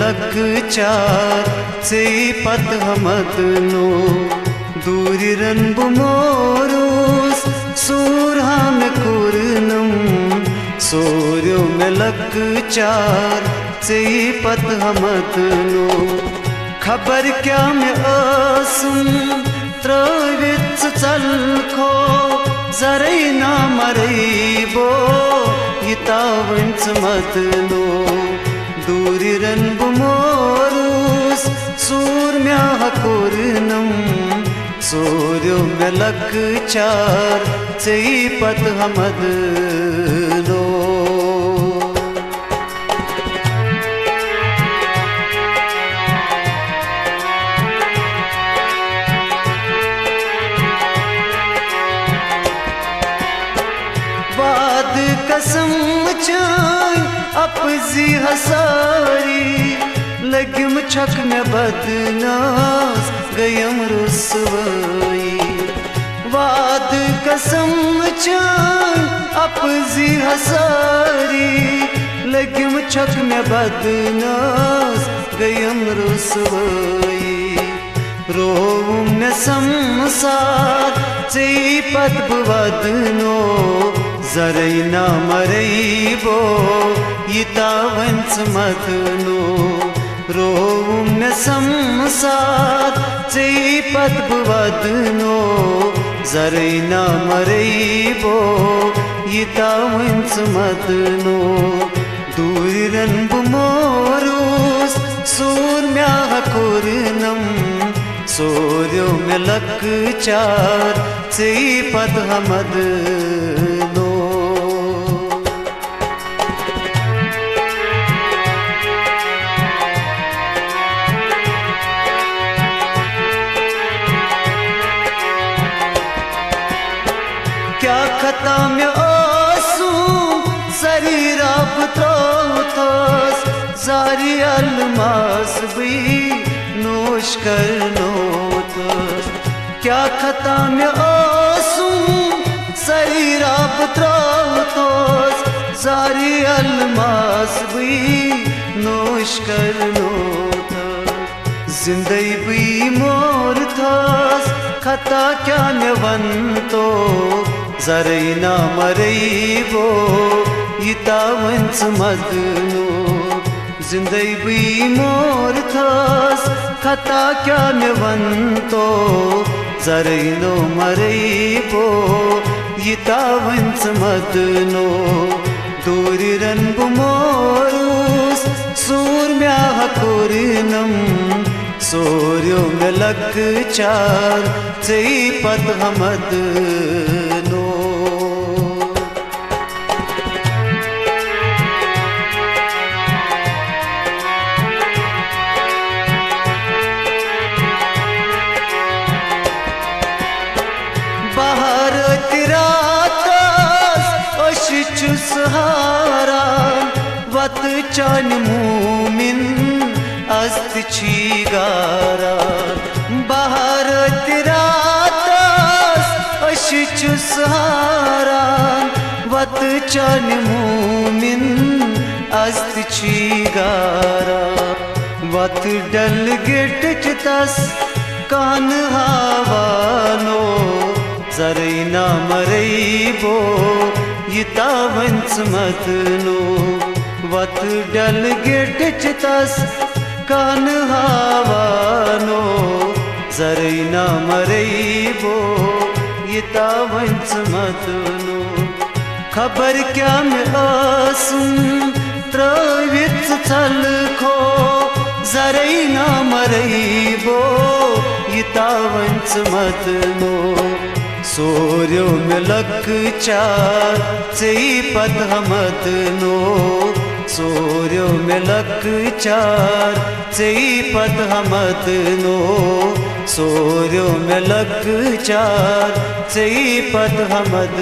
luck चार से पत हमत नो दूरी रन बुमोरुस सूरहा में कुरनम सूर्यो में लक चार से पत हमत नो खबर क्या में आसुम त्रवित चल खो जरई ना मरई बो यितावंच मत नो दूरी रन बुमोरुस सूर म्या कुरनम सूर्यो में लक चार से पत हमद नो बाद कसम चाय अपजी हसारी लगिम छक में बदनास गयम रुसवाई वाद कसम चाय अपजी हसारी लगिम छक में बदनास गयम रुसवाई रोम न संसार से पत बदनो जरई ना मरई बो यितावंच मत नो रोम न संसार से पत बदनो जरई ना मरई बो यितावंच मत नो दूरी रन बुमोरुस सूर म्या कुरनम सूर्यो में लक चार से पत हमद नो क्या खता में आंसू शरीर आप थोस जारी अलमास भी नोश करनो थोस क्या खता में आंसू शरीर आप थोस जारी अलमास भी नोश करनो थोस जिंदगी भी मोर थोस खता क्या नवंतो जरई ना मरई बो यितावंच मत नो जिंदगी भी मोर थस खता क्या नवंतो जरई नो मरई बो यितावंच मत नो दूरी रन बुमोरुस सूर म्या कुरनम सूर्यो में लक चार से पत हमद नो बाहर तिरातस अशिचु सहारा वत चान मुमिन अस्त चीगारा बाहर तिरातस अशिचु सहारा वत चान मुमिन अस्त चीगारा वत डल गिट चितस कान हावानो जरई ना मरई बो यितावंच मत नो वत डल गिट चितस कान हावानो जरई ना मरई बो यितावंच मत नो खबर क्या में आसुम त्रवित चल खो जरई ना मरई बो यितावंच मत नो सूर्यो में लक चार से पत हमद नो सूर्यो में लक चार से पत हमद नो सूर्यो में लक चार से पत हमद